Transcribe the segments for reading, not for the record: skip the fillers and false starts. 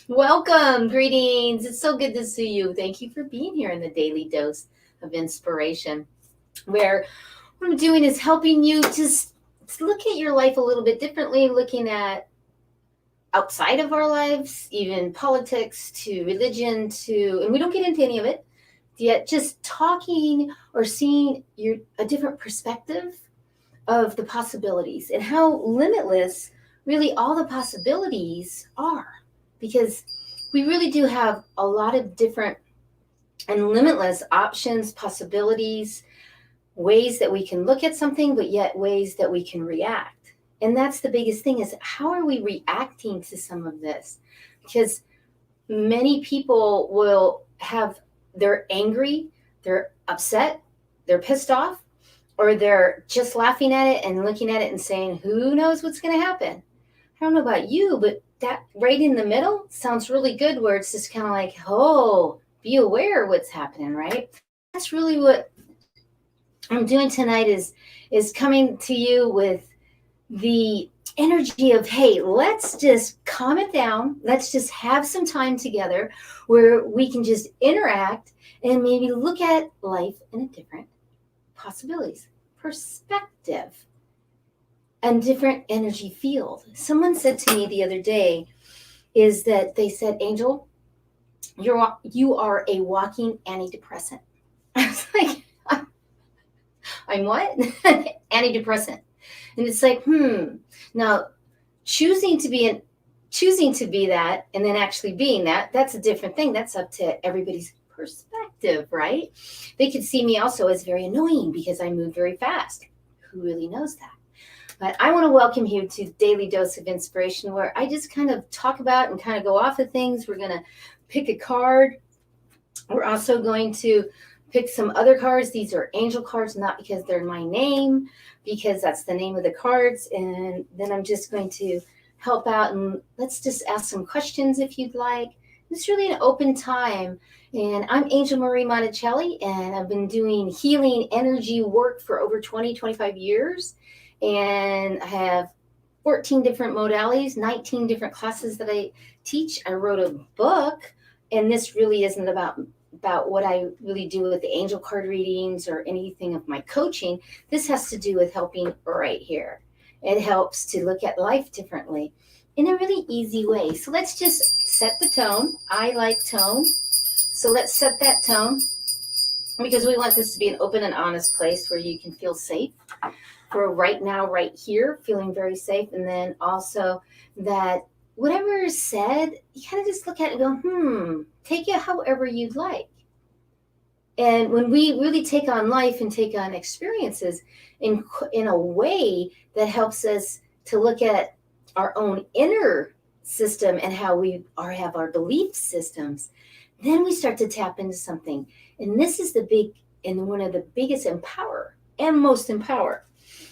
Welcome, greetings. It's so good to see you. Thank you for being here in the Daily Dose of Inspiration, where what I'm doing is helping you just look at your life a little bit differently, looking at outside of our lives, even politics to religion to, and we don't get into any of it, yet just talking or seeing a different perspective of the possibilities and how limitless really all the possibilities are, because we really do have a lot of different and limitless options, possibilities, ways that we can look at something, but yet ways that we can react. And that's the biggest thing, is how are we reacting to some of this? Because many people will they're angry, they're upset, they're pissed off, or they're just laughing at it and looking at it and saying, who knows what's going to happen? I don't know about you, but that right in the middle sounds really good, where it's just kind of like, oh, be aware of what's happening, right? That's really what I'm doing tonight, is coming to you with the energy of, hey, let's just calm it down. Let's just have some time together where we can just interact and maybe look at life in a different possibilities, perspective, and different energy field. Someone said to me the other day, is that they said, Angel, you are a walking antidepressant. I was like, I'm what? Antidepressant. And it's like, now choosing to be that and then actually being that, that's a different thing. That's up to everybody's perspective, right? They could see me also as very annoying because I move very fast. Who really knows that? But I want to welcome you to Daily Dose of Inspiration, where I just kind of talk about and kind of go off of things. We're going to pick a card. We're also going to pick some other cards. These are angel cards, not because they're my name, because that's the name of the cards. And then I'm just going to help out, and let's just ask some questions if you'd like. It's really an open time. And I'm Angel Marie Monticelli, and I've been doing healing energy work for over 25 years. And I have 14 different modalities, 19 different classes that I teach. I wrote a book, and this really isn't about what I really do with the angel card readings or anything of my coaching. This has to do with helping right here. It helps to look at life differently in a really easy way. So let's just set the tone. I like tone. So let's set that tone, because we want this to be an open and honest place where you can feel safe for right now, right here, feeling very safe. And then also that whatever is said, you kind of just look at it and go, take it however you'd like. And when we really take on life and take on experiences in a way that helps us to look at our own inner system and how we have our belief systems, then we start to tap into something. And this is one of the biggest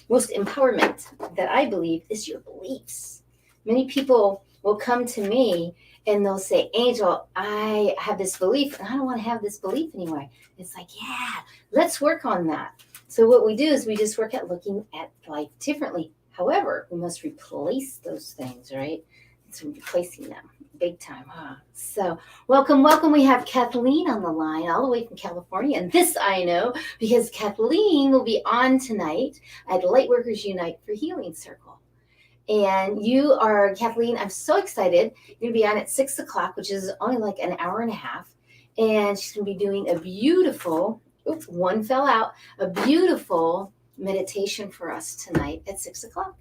most empowerment that I believe is your beliefs. Many people will come to me and they'll say, Angel, I have this belief and I don't want to have this belief anymore. It's like, yeah, let's work on that. So what we do is we just work at looking at life differently. However, we must replace those things, right? It's replacing them big time, huh? So welcome. We have Kathleen on the line all the way from California. And this I know because Kathleen will be on tonight at Lightworkers Unite for Healing Circle. And you are, Kathleen, I'm so excited. You're going to be on at 6 o'clock, which is only like an hour and a half. And she's going to be doing a beautiful, one fell out, a beautiful meditation for us tonight at 6 o'clock.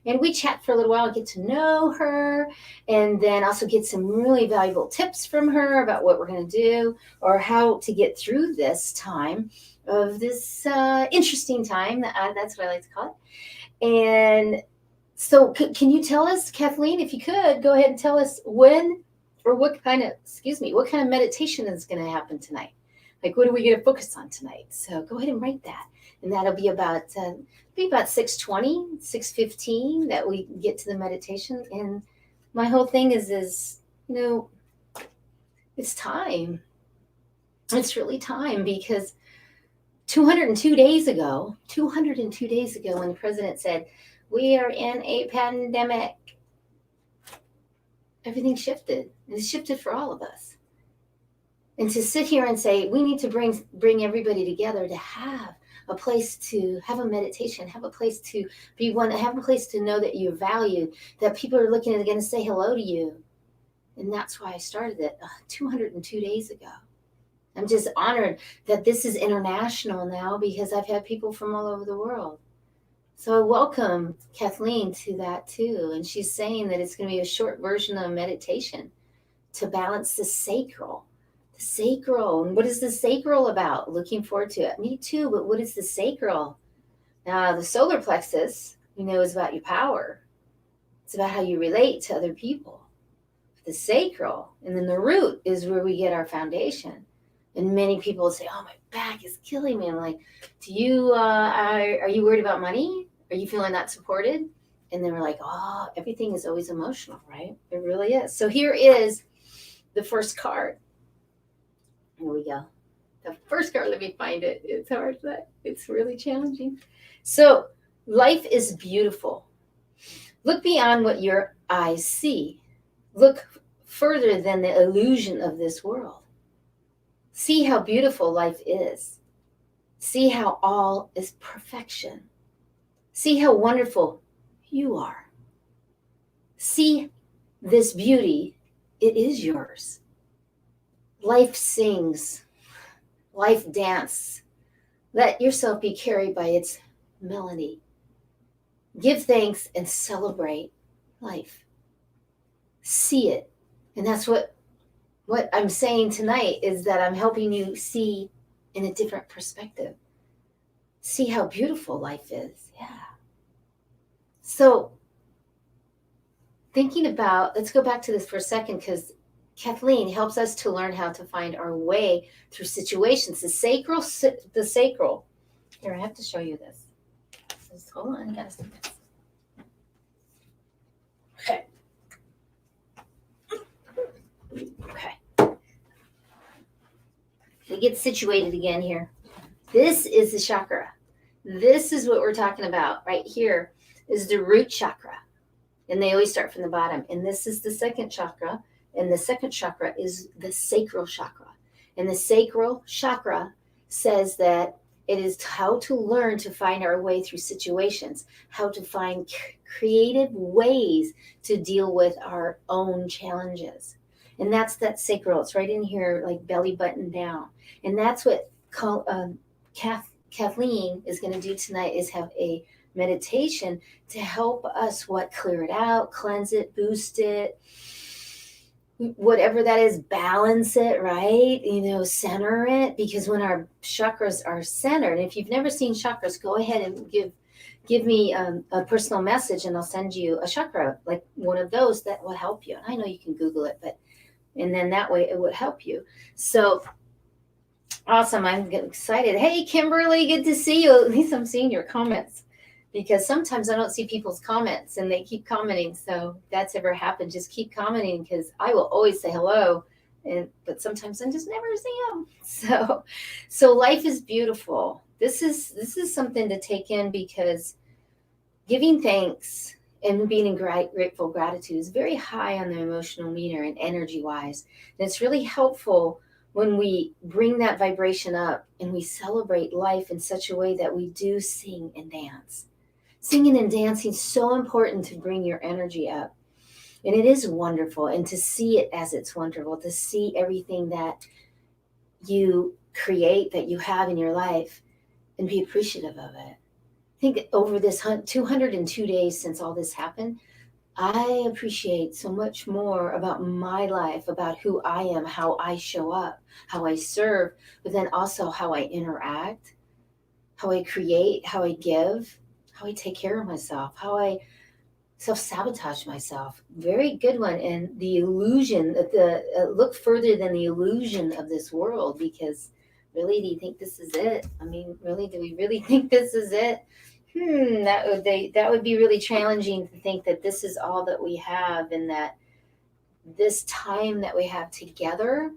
And we chat for a little while, get to know her, and then also get some really valuable tips from her about what we're going to do or how to get through this time of this interesting time. That's what I like to call it. And so can you tell us, Kathleen, if you could, go ahead and tell us when or what kind of meditation is going to happen tonight? Like, what are we going to focus on tonight? So go ahead and write that. And that'll be about 6:20, 6:15 that we get to the meditation. And my whole thing is it's time. It's really time, because 202 days ago, when the president said, we are in a pandemic, everything shifted. And it shifted for all of us. And to sit here and say, we need to bring everybody together to have a place to have a meditation, have a place to be one, have a place to know that you're valued, that people are looking at again to say hello to you. And that's why I started it 202 days ago. I'm just honored that this is international now because I've had people from all over the world. So I welcome Kathleen to that too. And she's saying that it's going to be a short version of meditation to balance the sacral. The sacral. And what is the sacral about? Looking forward to it. Me too, but what is the sacral? Now, the solar plexus, we know, is about your power. It's about how you relate to other people. The sacral, and then the root is where we get our foundation. And many people say, "Oh, my back is killing me." I'm like, "Do you are you worried about money? Are you feeling not supported?" And then we're like, "Oh, everything is always emotional, right?" It really is. So here is the first card. Here we go. The first card. Let me find it. It's hard. It's really challenging. So life is beautiful. Look beyond what your eyes see. Look further than the illusion of this world. See how beautiful life is. See how all is perfection. See how wonderful you are. See this beauty. It is yours. Life sings. Life dances. Let yourself be carried by its melody. Give thanks and celebrate life. See it. And that's what I'm saying tonight is that I'm helping you see in a different perspective. See how beautiful life is. Yeah. So thinking about, let's go back to this for a second because Kathleen helps us to learn how to find our way through situations. The sacral. Here, I have to show you this. Just hold on, I gotta see this. Okay. We get situated again here. This is the chakra. This is what we're talking about right here is the root chakra. And they always start from the bottom. And this is the second chakra. And the second chakra is the sacral chakra. And the sacral chakra says that it is how to learn to find our way through situations, how to find creative ways to deal with our own challenges. And that's that sacral. It's right in here, like belly button down. And that's what Kathleen is going to do tonight is have a meditation to help us clear it out, cleanse it, boost it, whatever that is, balance it, right? Center it, because when our chakras are centered, if you've never seen chakras, go ahead and give me a personal message and I'll send you a chakra, like one of those that will help you. I know you can Google it, and then that way it would help you. So awesome. I'm excited. Hey, Kimberly, good to see you. At least I'm seeing your comments because sometimes I don't see people's comments and they keep commenting. So if that's ever happened, just keep commenting because I will always say hello. But sometimes I just never see them. So life is beautiful. This is something to take in because giving thanks and being in grateful gratitude is very high on the emotional meter and energy wise. And it's really helpful when we bring that vibration up and we celebrate life in such a way that we do sing and dance. Singing and dancing is so important to bring your energy up. And it is wonderful. And to see it as it's wonderful, to see everything that you create, that you have in your life, and be appreciative of it. I think over this 202 days since all this happened, I appreciate so much more about my life, about who I am, how I show up, how I serve, but then also how I interact, how I create, how I give, how I take care of myself, how I self-sabotage myself. Very good one. And the illusion, look further than the illusion of this world, because really, do you think this is it? I mean, really, do we really think this is it? That would be really challenging to think that this is all that we have, and that this time that we have together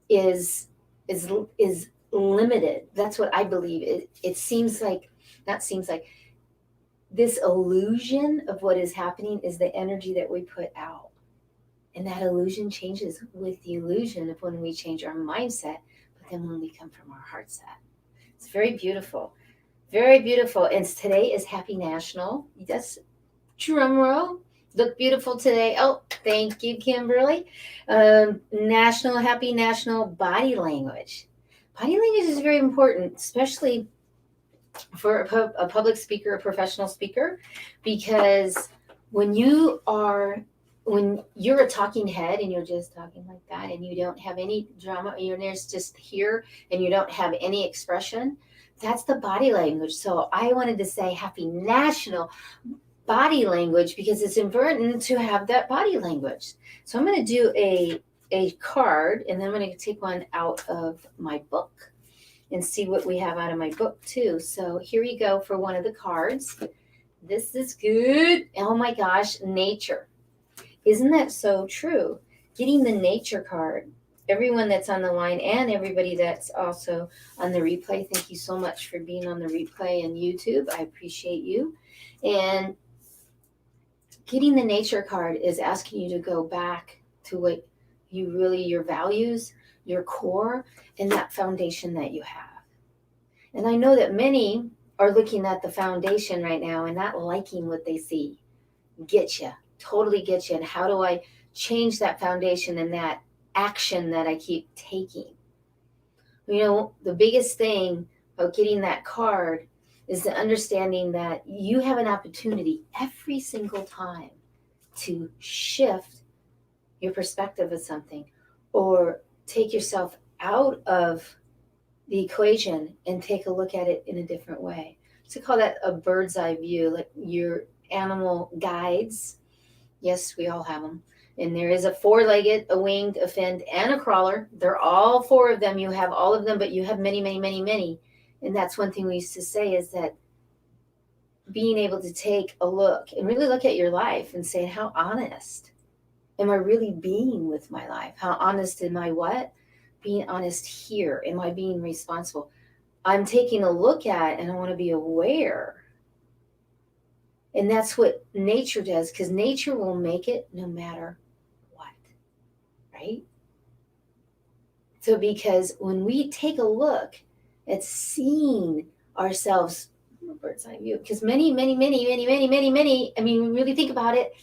is limited. That's what I believe. It seems like, not seems like, this illusion of what is happening is the energy that we put out. And that illusion changes with the illusion of when we change our mindset, but then when we come from our heart set. It's very beautiful. Very beautiful. And today is Happy National. Yes, drum roll. Look beautiful today. Oh, thank you, Kimberly. Happy National Body Language. Body language is very important, especially for a public speaker, a professional speaker, because when you're a talking head and you're just talking like that and you don't have any drama, you're just here and you don't have any expression, that's the body language. So I wanted to say Happy National Body Language because it's important to have that body language. So I'm going to do a card, and then I'm going to take one out of my book and see what we have out of my book too. So here you go for one of the cards. This is good. Oh my gosh, nature. Isn't that so true? Getting the nature card. Everyone that's on the line and everybody that's also on the replay, thank you so much for being on the replay and YouTube. I appreciate you. And getting the nature card is asking you to go back to what your values, your core, and that foundation that you have. And I know that many are looking at the foundation right now and not liking what they see. Totally get you. And how do I change that foundation and that action that I keep taking? The biggest thing about getting that card is the understanding that you have an opportunity every single time to shift your perspective of something or take yourself out of the equation and take a look at it in a different way. So call that a bird's eye view, like your animal guides. Yes, we all have them. And there is a four-legged, a winged, a finned, and a crawler. They're all four of them. You have all of them, but you have many, many, many, many. And that's one thing we used to say is that being able to take a look and really look at your life and say, how honest am I really being with my life? How honest am I what? Being honest here. Am I being responsible? I'm taking a look at and I want to be aware. And that's what nature does, because nature will make it no matter what, right? So because when we take a look at seeing ourselves from a bird's eye view, because many, I mean, really think about it,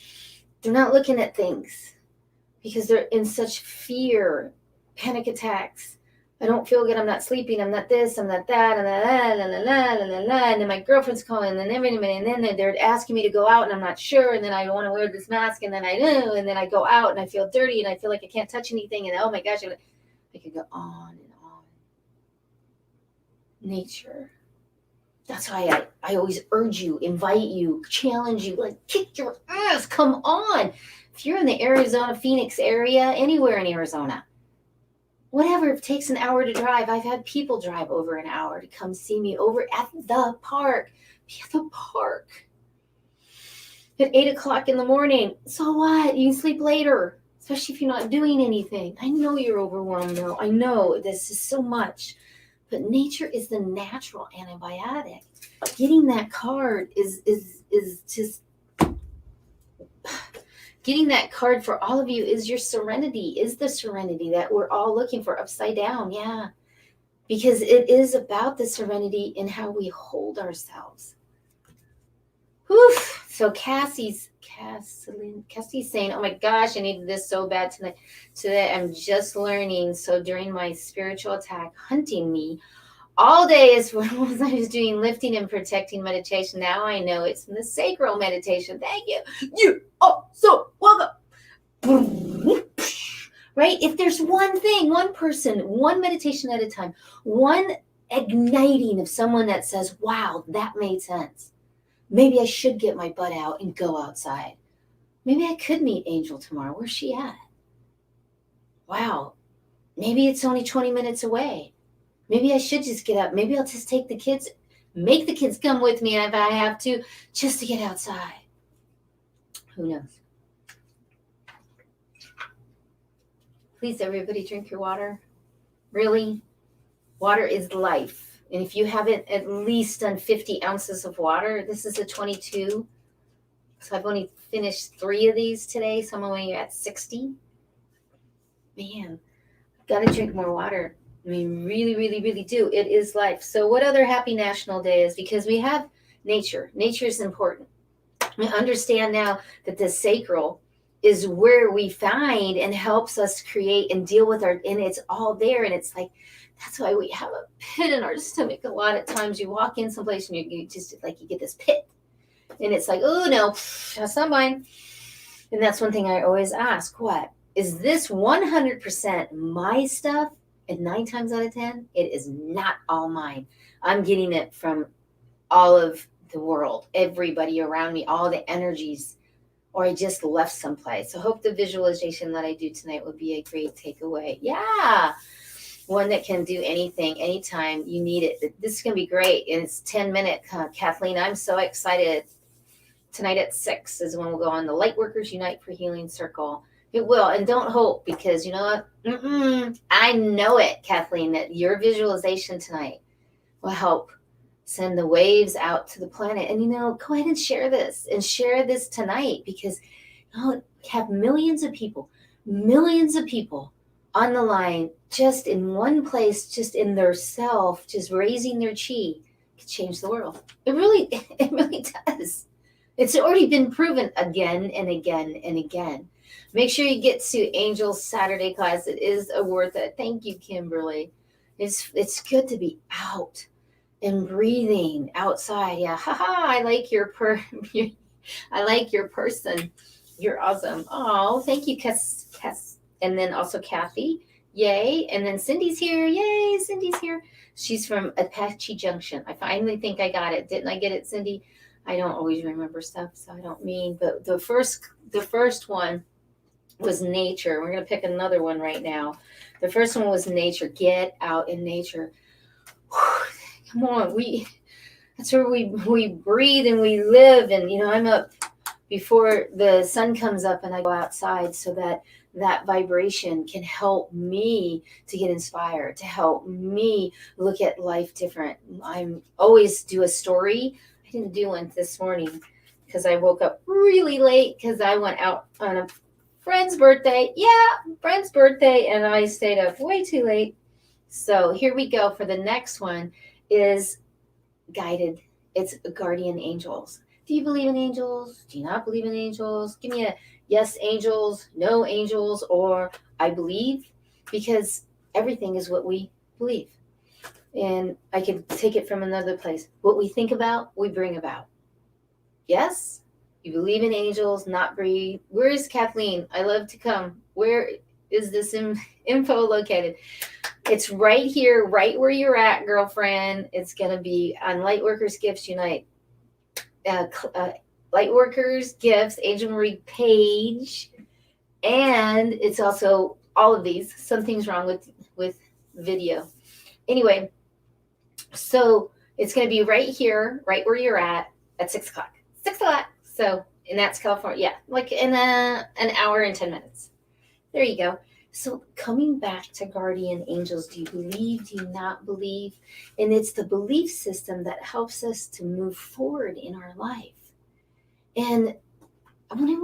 they're not looking at things because they're in such fear, panic attacks. I don't feel good. I'm not sleeping. I'm not this. I'm not that. And and then my girlfriend's calling. And then they're asking me to go out, and I'm not sure. And then I don't want to wear this mask. And then I go out, and I feel dirty, and I feel like I can't touch anything. And oh my gosh, I could go on and on. Nature. That's why I always urge you, invite you, challenge you, like kick your ass. Come on. If you're in the Arizona, Phoenix area, anywhere in Arizona, whatever, if it takes an hour to drive. I've had people drive over an hour to come see me over at the park. Be at the park at 8 o'clock in the morning. So what? You can sleep later, especially if you're not doing anything. I know you're overwhelmed though. I know this is so much. But nature is the natural antibiotic. Getting that card is just getting that card for all of you is your serenity, is the serenity that we're all looking for upside down. Yeah. Because it is about the serenity in how we hold ourselves. Whew. So Cassie's saying, oh my gosh, I needed this so bad tonight. Today I'm just learning. So during my spiritual attack hunting me all day is when I was doing lifting and protecting meditation. Now I know it's from the sacral meditation. Thank you. You are so welcome. Right? If there's one thing, one person, one meditation at a time, one igniting of someone that says, wow, that made sense. Maybe I should get my butt out and go outside. Maybe I could meet Angel tomorrow. Where's she at? Wow. Maybe it's only 20 minutes away. Maybe I should just get up. Maybe I'll just take the kids, make the kids come with me if I have to, just to get outside. Who knows? Please, everybody, drink your water. Really? Water is life. And if you haven't at least done 50 ounces of water, this is a 22. So I've only finished 3 of these today. So I'm only at 60. Man, gotta drink more water. I mean, really, really, really do. It is life. So what other happy national day is? Because we have nature. Nature is important. We understand now that the sacral is where we find and helps us create and deal with and it's all there. And it's like, that's why we have a pit in our stomach. A lot of times you walk in someplace and you just like, you get this pit and it's like, oh no, that's not mine. And that's one thing I always ask, what is this 100% my stuff? And 9 times out of 10, it is not all mine. I'm getting it from all of the world, everybody around me, all the energies, or I just left someplace. So I hope the visualization that I do tonight will be a great takeaway. Yeah. One that can do anything, anytime you need it. This is going to be great. And it's 10-minute, Kathleen. I'm so excited. Tonight at 6 is when we'll go on the Lightworkers Unite for Healing Circle. It will. And don't hope, because you know what? I know it, Kathleen, that your visualization tonight will help send the waves out to the planet. And, go ahead and share this tonight, because we have millions of people on the line, just in one place, just in their self, just raising their chi, can change the world. It really does. It's already been proven again and again and again. Make sure you get to Angel's Saturday class. It is worth it. Thank you, Kimberly. It's good to be out and breathing outside. Yeah, I like your I like your person. You're awesome. Oh, thank you, Cass. And then also Kathy. Yay. And then Cindy's here. Yay, Cindy's here. She's from Apache Junction. I finally think I got it. Didn't I get it, Cindy? I don't always remember stuff, so I don't mean. But the first one was nature. We're going to pick another one right now. The first one was nature. Get out in nature. Come on, that's where we breathe and we live. And I'm up before the sun comes up and I go outside, so that vibration can help me to get inspired, to help me look at life different. I'm always do a story. I didn't do one this morning because I woke up really late because I went out on a friend's birthday. And I stayed up way too late. So here we go for the next one. Is guided. It's guardian angels. Do you believe in angels? Do you not believe in angels? Give me a yes, angels, no angels, or I believe, because everything is what we believe. And I could take it from another place. What we think about, we bring about. Yes? You believe in angels, not breathe. Where is Kathleen? I love to come. Where is this info located? It's right here, right where you're at, girlfriend. It's going to be on Lightworkers Gifts Unite. Lightworkers Gifts Angel Marie page. And it's also all of these. Something's wrong with video. Anyway, so it's going to be right here, right where you're at 6 o'clock. 6 o'clock. So, and that's California. Yeah, like in an hour and 10 minutes. There you go. So coming back to guardian angels, do you believe, do you not believe? And it's the belief system that helps us to move forward in our life. And I really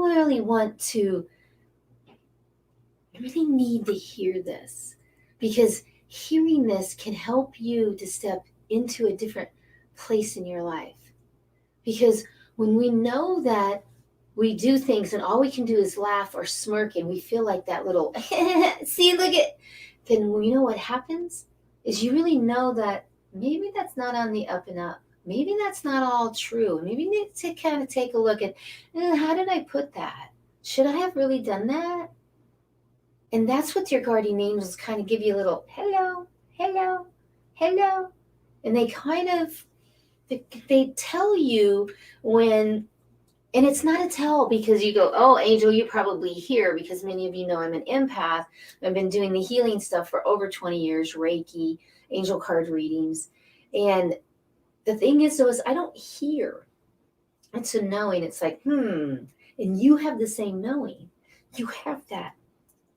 need to hear this, because hearing this can help you to step into a different place in your life. Because when we know that we do things and all we can do is laugh or smirk, and we feel like that little, see, look at, then you know what happens is you really know that maybe that's not on the up and up. Maybe that's not all true. Maybe you need to kind of take a look at, how did I put that? Should I have really done that? And that's what your guardian angels kind of give you a little, hello, hello, hello. And they kind of, they tell you when, and it's not a tell because you go, oh, Angel, you're probably here, because many of you know I'm an empath. I've been doing the healing stuff for over 20 years, Reiki, angel card readings. And the thing is, though, is I don't hear. It's a knowing. It's like, and you have the same knowing. You have that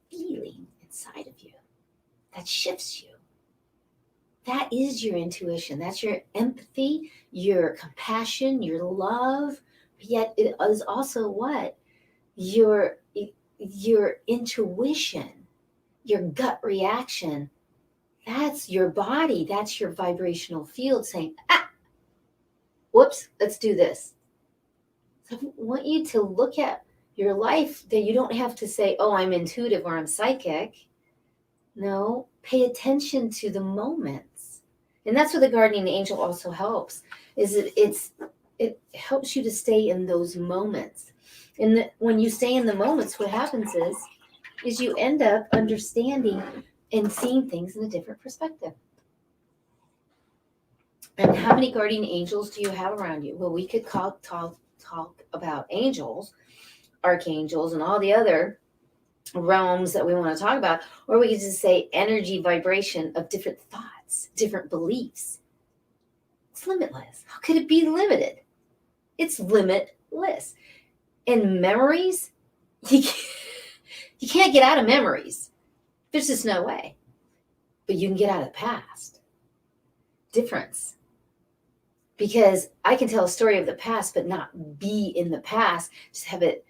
feeling inside of you that shifts you. That is your intuition. That's your empathy, your compassion, your love. Yet it is also what? your your intuition, your gut reaction, that's your body, that's your vibrational field saying, ah, whoops, let's do this. So I want you to look at your life that you don't have to say, oh, I'm intuitive or I'm psychic. No, pay attention to the moments. And that's where the guardian angel also helps, is it helps you to stay in those moments. And when you stay in the moments, what happens is you end up understanding and seeing things in a different perspective. And how many guardian angels do you have around you? Well, we could talk about angels, archangels, and all the other realms that we want to talk about, or we could just say energy vibration of different thoughts, different beliefs. It's limitless. How could it be limited? It's limitless. And memories, you can't get out of memories. There's just no way. But you can get out of the past. Difference. Because I can tell a story of the past, but not be in the past, just have it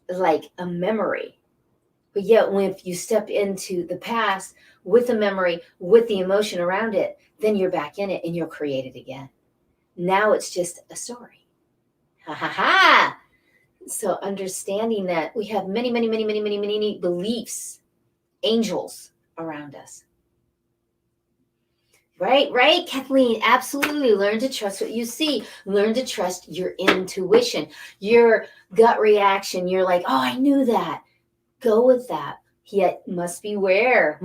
like a memory. But yet, if you step into the past with a memory, with the emotion around it, then you're back in it and you'll create it again. Now it's just a story. Ha ha ha! So understanding that we have many, many, many, many, many, many beliefs, angels around us. Right, Kathleen, absolutely. Learn to trust what you see. Learn to trust your intuition, your gut reaction. You're like, oh, I knew that. Go with that. Yet must beware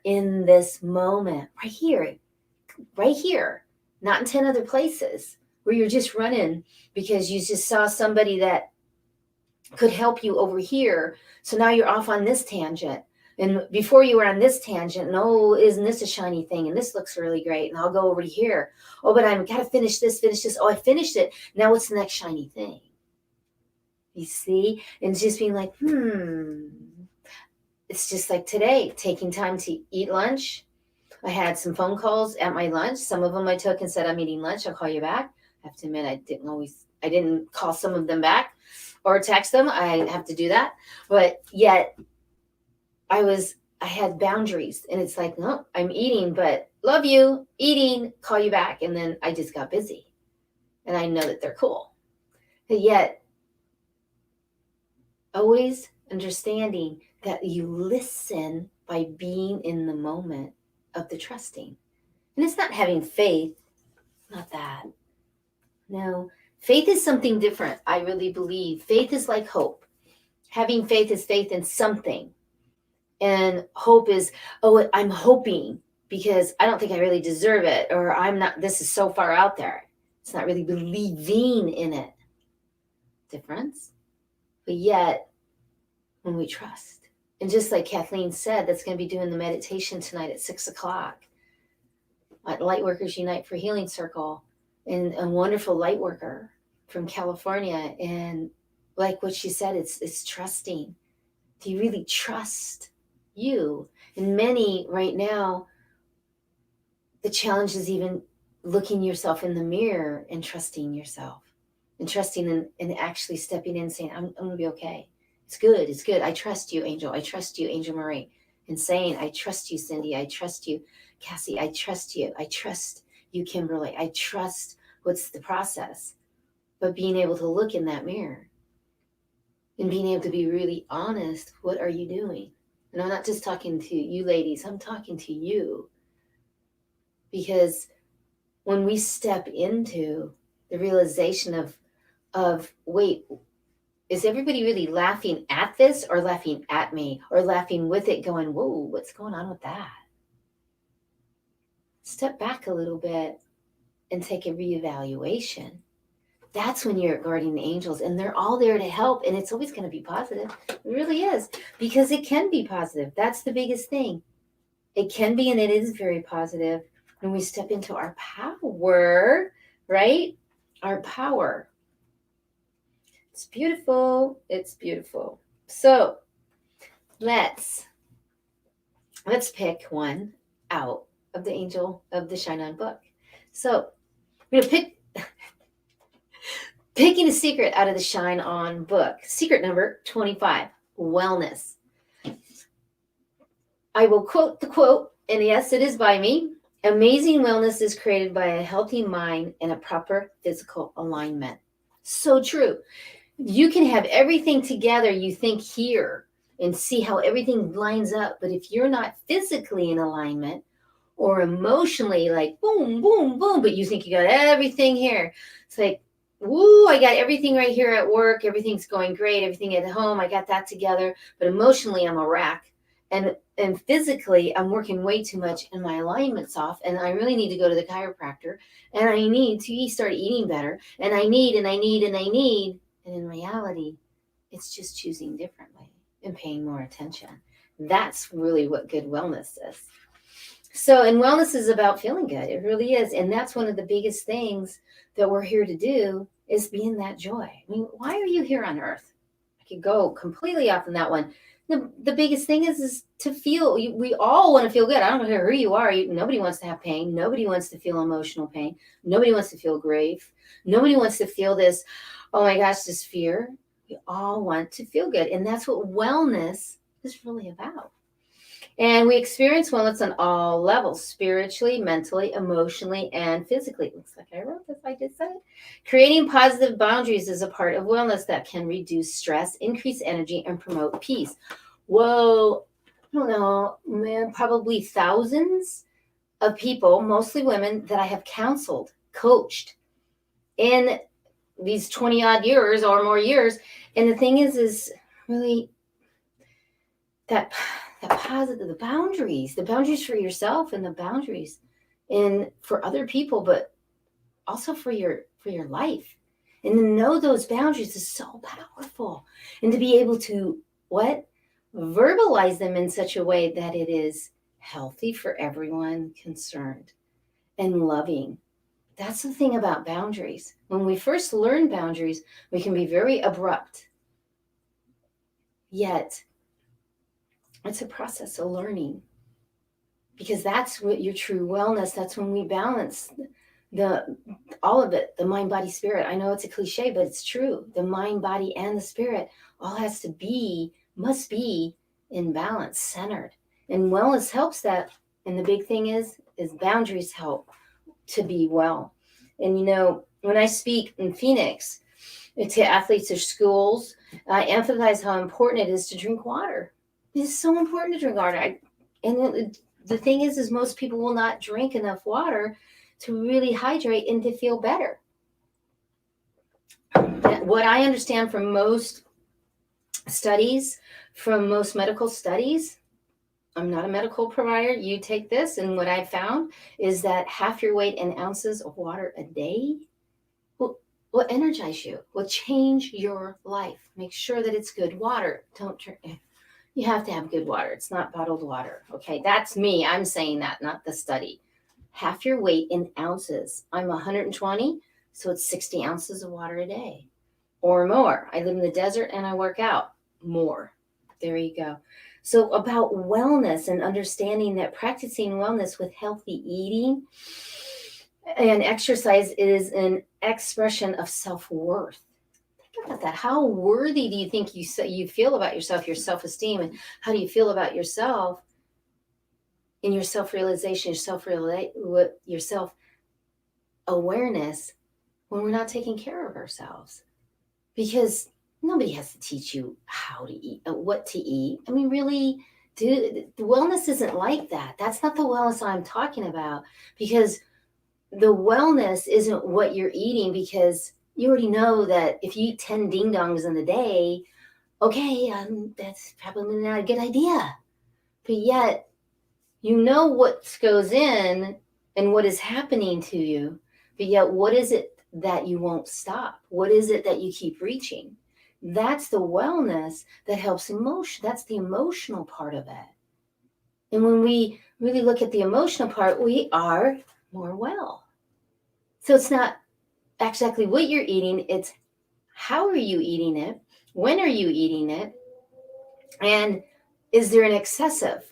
in this moment, right here, not in 10 other places where you're just running because you just saw somebody that could help you over here. So now you're off on this tangent. And before you were on this tangent, no, isn't this a shiny thing? And this looks really great. And I'll go over here. Oh, but I've got to finish this. Oh, I finished it. Now what's the next shiny thing? You see? And just being like, It's just like today, taking time to eat lunch. I had some phone calls at my lunch. Some of them I took and said, I'm eating lunch. I'll call you back. I have to admit, I didn't call some of them back or text them. I have to do that. But yet I had boundaries, and it's like, no, I'm eating, but love you, eating, call you back. And then I just got busy, and I know that they're cool. But yet always understanding that you listen by being in the moment of the trusting. And it's not having faith, not that. No, faith is something different. I really believe faith is like hope. Having faith is faith in something. And hope is, oh, I'm hoping because I don't think I really deserve it, or this is so far out there. It's not really believing in it. Difference. But yet, when we trust, and just like Kathleen said, that's going to be doing the meditation tonight at 6:00 at Lightworkers Unite for Healing Circle, and a wonderful light worker from California. And like what she said, it's trusting. Do you really trust you? And many right now, the challenge is even looking yourself in the mirror and trusting yourself, and trusting and actually stepping in and saying, I'm going to be okay. It's good. I trust you, Angel. I trust you, Angel Marie. And saying, I trust you, Cindy. I trust you, Cassie. I trust you. I trust you, Kimberly. I trust what's the process. But being able to look in that mirror and being able to be really honest, what are you doing? And I'm not just talking to you ladies, I'm talking to you. Because when we step into the realization of wait, is everybody really laughing at this or laughing at me or laughing with it going, whoa, what's going on with that? Step back a little bit and take a reevaluation. That's when you're guardian angels, and they're all there to help, and it's always going to be positive. It really is, because it can be positive. That's the biggest thing. It can be, and it is very positive when we step into our power, right? Our power. It's beautiful. It's beautiful. So let's pick one out of the Angel of the Shine On book. So I'm going to Picking a secret out of the Shine On book. Secret number 25, wellness. I will quote the quote, and yes, it is by me. Amazing wellness is created by a healthy mind and a proper physical alignment. So true. You can have everything together you think here and see how everything lines up. But if you're not physically in alignment or emotionally like boom, boom, boom, but you think you got everything here, it's like, woo, I got everything right here at work. Everything's going great. Everything at home, I got that together. But emotionally, I'm a wreck. And physically, I'm working way too much and my alignment's off. And I really need to go to the chiropractor. And I need to start eating better. And I need, and I need, and I need. And in reality, it's just choosing differently and paying more attention. That's really what good wellness is. So, and wellness is about feeling good. It really is. And that's one of the biggest things that we're here to do is be in that joy. I mean, why are you here on earth? I could go completely off on that one. The biggest thing is to feel, we all want to feel good. I don't care who you are. Nobody wants to have pain. Nobody wants to feel emotional pain. Nobody wants to feel grief. Nobody wants to feel this, oh my gosh, this fear. We all want to feel good. And that's what wellness is really about. And we experience wellness on all levels, spiritually, mentally, emotionally, and physically. It looks like I wrote this, I just said it. Creating positive boundaries is a part of wellness that can reduce stress, increase energy, and promote peace. Whoa, I don't know, man, probably thousands of people, mostly women, that I have counseled, coached in these 20 odd years or more years. And the thing is really that positive, the boundaries for yourself and the boundaries and for other people, but also for your life. And to know those boundaries is so powerful. And to be able to verbalize them in such a way that it is healthy for everyone concerned and loving. That's the thing about boundaries. When we first learn boundaries, we can be very abrupt. Yet it's a process of learning, because that's what your true wellness. That's when we balance all of it, the mind, body, spirit. I know it's a cliche, but it's true. The mind, body, and the spirit all must be in balance, centered. And wellness helps that. And the big thing is boundaries help to be well. And when I speak in Phoenix to athletes or schools, I emphasize how important it is to drink water. It's so important to drink water. The thing is most people will not drink enough water to really hydrate and to feel better. What I understand from most studies, from most medical studies, I'm not a medical provider, you take this, and what I found is that half your weight in ounces of water a day will energize you, will change your life. Make sure that it's good water. Don't drink. You have to have good water. It's not bottled water. Okay, that's me. I'm saying that, not the study. Half your weight in ounces. I'm 120, so it's 60 ounces of water a day or more. I live in the desert and I work out more. There you go. So about wellness and understanding that practicing wellness with healthy eating and exercise is an expression of self-worth. Think about that. How worthy do you think you feel about yourself, your self-esteem, and how do you feel about yourself in your self-realization, your self-awareness when we're not taking care of ourselves? Because nobody has to teach you how to eat, what to eat. I mean, really, the wellness isn't like that. That's not the wellness I'm talking about, because the wellness isn't what you're eating, because you already know that if you eat 10 ding dongs in a day, okay, that's probably not a good idea. But yet, you know what goes in and what is happening to you, but yet what is it that you won't stop? What is it that you keep reaching? That's the wellness that helps emotion. That's the emotional part of it. And when we really look at the emotional part, we are more well. So it's not exactly what you're eating, it's how are you eating it? When are you eating it? And is there an excessive?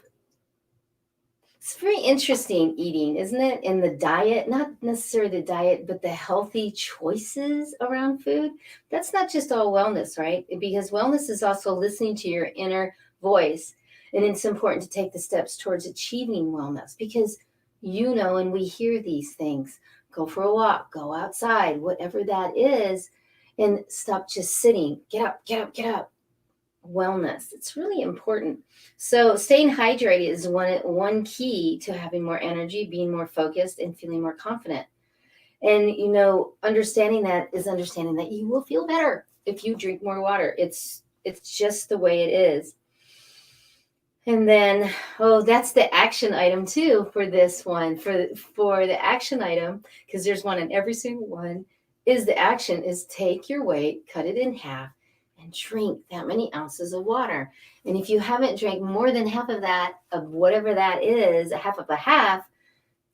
It's very interesting eating, isn't it? And the diet, not necessarily the diet, but the healthy choices around food. That's not just all wellness, right? Because wellness is also listening to your inner voice. And it's important to take the steps towards achieving wellness because you know, and we hear these things, go for a walk, go outside, whatever that is, and stop just sitting. Get up, get up, get up. Wellness. It's really important. So staying hydrated is one key to having more energy, being more focused, and feeling more confident. And you know, understanding that is understanding that you will feel better if you drink more water. It's just the way it is. And then, oh, that's the action item too for this one. For the action item, because there's one in every single one, is the action is take your weight, cut it in half, and drink that many ounces of water. And if you haven't drank more than half of that, of whatever that is, a half of a half,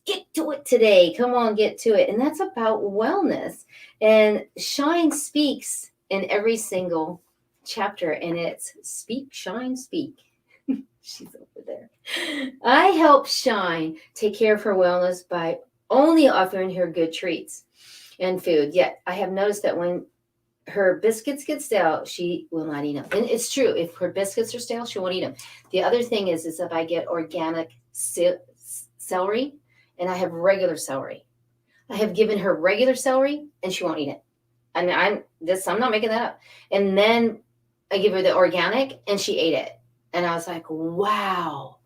get to it today. Come on, get to it. And that's about wellness. And Shine speaks in every single chapter, and it's speak, shine, speak. She's over there. I help Shine take care of her wellness by only offering her good treats and food. Yet I have noticed that when her biscuits get stale, she will not eat them. And it's true. If her biscuits are stale, she won't eat them. The other thing is if I get organic celery and I have regular celery. I have given her regular celery and she won't eat it. I mean, I'm not making that up. And then I give her the organic and she ate it. And I was like, wow.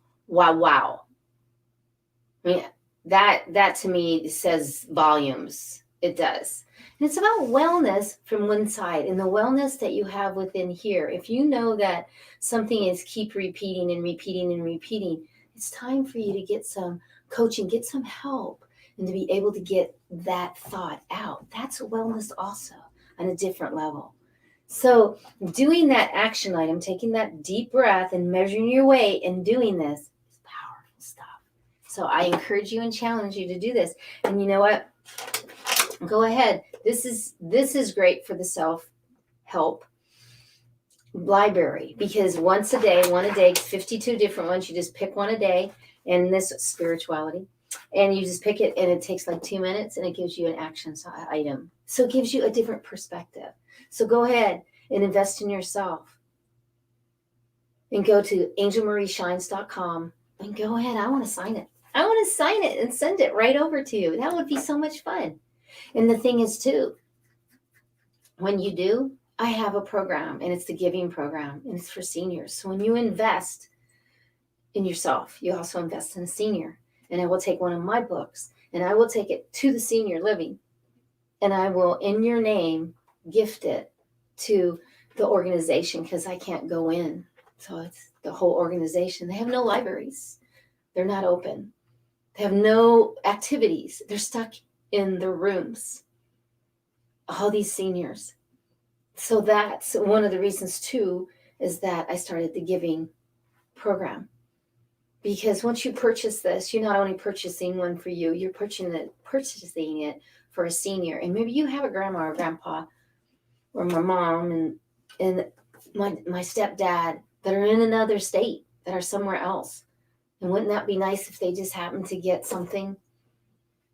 I mean, that to me says volumes. It does. And it's about wellness from one side and the wellness that you have within here. If you know that something is keep repeating and repeating and repeating, it's time for you to get some coaching, get some help, and to be able to get that thought out. That's wellness also on a different level. So doing that action item, taking that deep breath and measuring your weight and doing this is powerful stuff. So I encourage you and challenge you to do this. And you know what? Go ahead. This is great for the self-help library because one a day, 52 different ones. You just pick one a day, and this spirituality. And you just pick it, and it takes like 2 minutes, and it gives you an action item. So it gives you a different perspective. So go ahead and invest in yourself. And go to angelmarieshines.com and go ahead. I want to sign it. I want to sign it and send it right over to you. That would be so much fun. And the thing is, too, when you do, I have a program, and it's the giving program, and it's for seniors. So when you invest in yourself, you also invest in a senior. And I will take one of my books, and I will take it to the senior living, and I will, in your name, gift it to the organization because I can't go in. So it's the whole organization. They have no libraries. They're not open. They have no activities. They're stuck in their rooms. All these seniors. So that's one of the reasons, too, is that I started the giving program. Because once you purchase this, you're not only purchasing one for you, you're purchasing it for a senior. And maybe you have a grandma or grandpa or my mom and my stepdad that are in another state, that are somewhere else. And wouldn't that be nice if they just happened to get something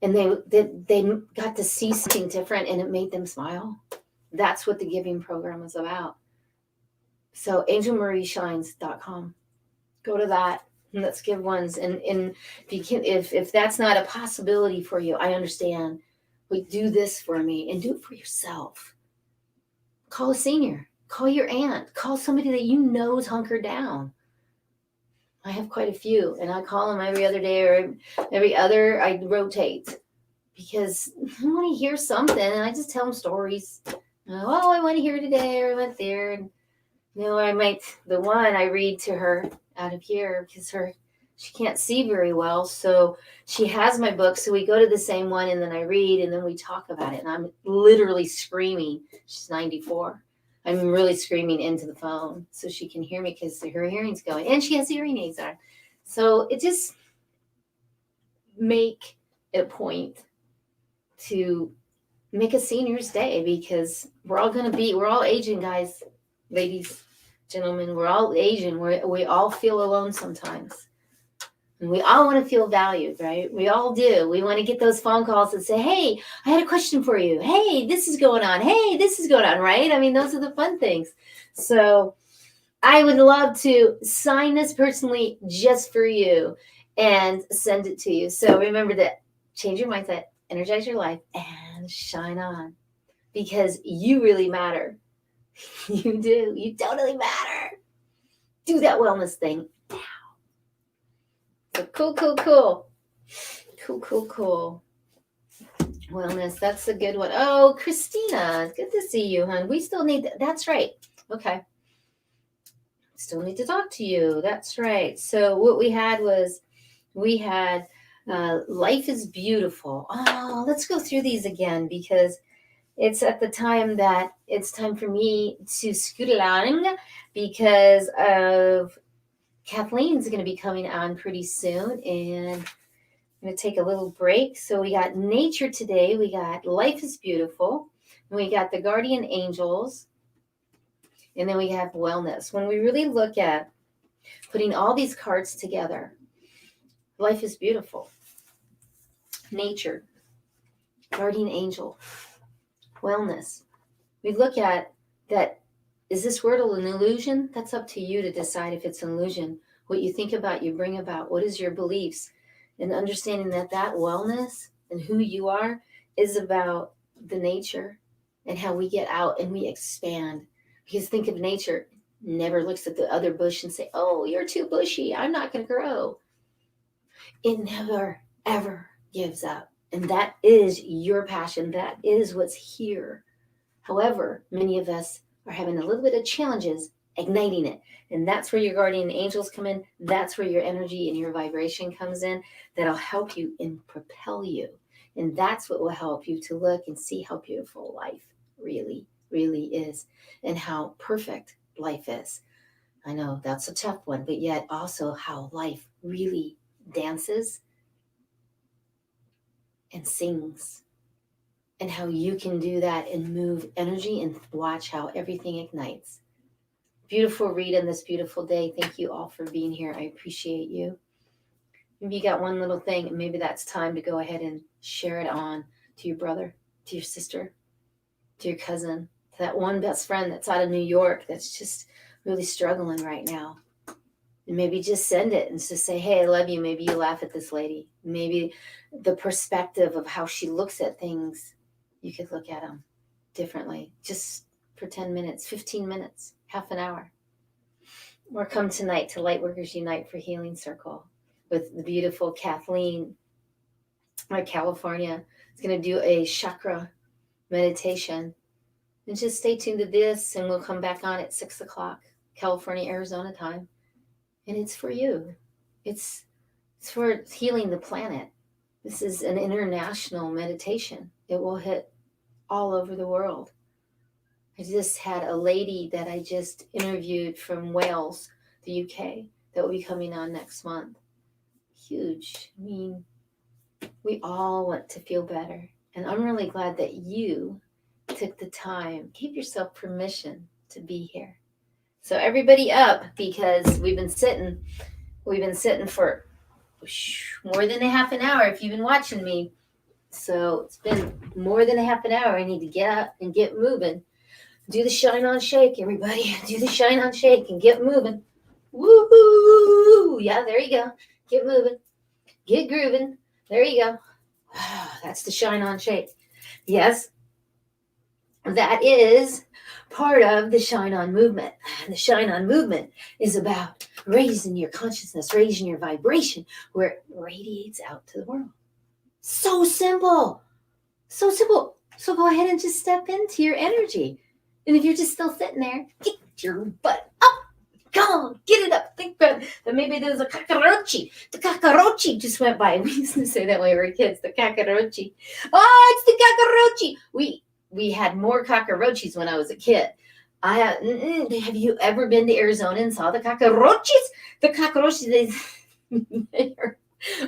and they got to see something different and it made them smile? That's what the giving program is about. So angelmarieshines.com. Go to that. And let's give ones. And if that's not a possibility for you, I understand. But do this for me and do it for yourself. Call a senior. Call your aunt. Call somebody that you know is hunkered down. I have quite a few, and I call them every other day or every other. I rotate because I want to hear something, and I just tell them stories. Oh, I went here today, or I went there, and the one I read to her out of here because she can't see very well, so she has my book, so we go to the same one and then I read and then we talk about it, and I'm literally screaming. She's 94. I'm really screaming into the phone so she can hear me because her hearing's going, and she has hearing aids on. So it just make it a point to make a senior's day because we're all aging, guys, ladies, gentlemen, we're all Asian. We all feel alone sometimes. And we all want to feel valued, right? We all do. We want to get those phone calls that say, hey, I had a question for you. Hey, this is going on. Hey, this is going on, right? I mean, those are the fun things. So I would love to sign this personally just for you and send it to you. So remember that change your mindset, energize your life, and shine on, because you really matter. You do. You totally matter. Do that wellness thing now. So cool. Cool. Wellness, that's a good one. Oh, Christina, good to see you, hon. We still need, that's right. Okay. Still need to talk to you. That's right. So what we had Life is Beautiful. Oh, let's go through these again, because it's at the time that it's time for me to scoot along, because of Kathleen's going to be coming on pretty soon, and I'm going to take a little break. So we got nature today. We got Life is Beautiful. And we got the guardian angels. And then we have wellness. When we really look at putting all these cards together, life is beautiful. Nature, guardian angel, wellness. We look at that. Is this word an illusion? That's up to you to decide if it's an illusion. What you think about, you bring about. What is your beliefs? And understanding that wellness and who you are is about the nature and how we get out and we expand. Because think of nature, never looks at the other bush and say, oh, you're too bushy, I'm not going to grow. It never, ever gives up. And that is your passion. That is what's here. However, many of us are having a little bit of challenges igniting it. And that's where your guardian angels come in. That's where your energy and your vibration comes in. That'll help you and propel you. And that's what will help you to look and see how beautiful life really is, and how perfect life is. I know that's a tough one, but yet also how life really dances and sings, and how you can do that and move energy and watch how everything ignites. Beautiful read on this beautiful day. Thank you all for being here. I appreciate you. Maybe you got one little thing, and maybe that's time to go ahead and share it on to your brother, to your sister, to your cousin, to that one best friend that's out of New York that's just really struggling right now. And maybe just send it and just say, hey, I love you. Maybe you laugh at this lady. Maybe the perspective of how she looks at things, you could look at them differently, just for 10 minutes, 15 minutes, half an hour. Or come tonight to Lightworkers Unite for Healing Circle with the beautiful Kathleen, California. It's going to do a chakra meditation. And just stay tuned to this, and we'll come back on at 6 o'clock, California, Arizona time. And it's for you. It's for healing the planet. This is an international meditation. It will hit all over the world. I just had a lady that I just interviewed from Wales, the UK, that will be coming on next month. Huge. I mean, we all want to feel better. And I'm really glad that you took the time, gave yourself permission to be here. So everybody up, because we've been sitting for more than a half an hour if you've been watching me. So it's been more than a half an hour. I need to get up and get moving. Do the shine on shake, everybody. Do the shine on shake and get moving. Woo-hoo! Yeah, there you go. Get moving. Get grooving. There you go. That's the shine on shake. Yes, that is part of the shine on movement. And the shine on movement is about raising your consciousness, raising your vibration, where it radiates out to the world. So simple. So simple. So go ahead and just step into your energy. And if you're just still sitting there, get your butt up. Come on, get it up. Think about that. Maybe there's a cockroachy. The cockroachy just went by. We used to say that when we were kids, the cockroachy. Oh, it's the cockroachy. We had more cockroaches when I was a kid. Have you ever been to Arizona and saw the cockroaches? The cockroaches,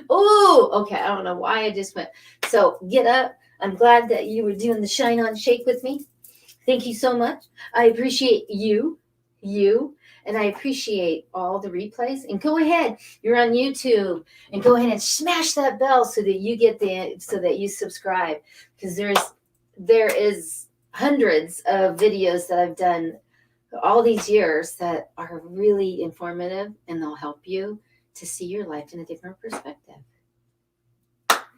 oh, okay. I don't know why I just went. So get up. I'm glad that you were doing the shine on shake with me. Thank you so much. I appreciate you. And I appreciate all the replays. And go ahead, you're on YouTube, and go ahead and smash that bell so that you get so that you subscribe, because there is hundreds of videos that I've done all these years that are really informative, and they'll help you to see your life in a different perspective.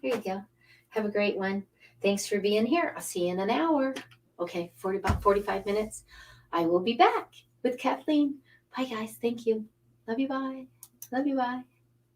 Here you go. Have a great one. Thanks for being here. I'll see you in an hour. Okay, about 45 minutes. I will be back with Kathleen. Bye, guys. Thank you. Love you. Bye. Love you. Bye.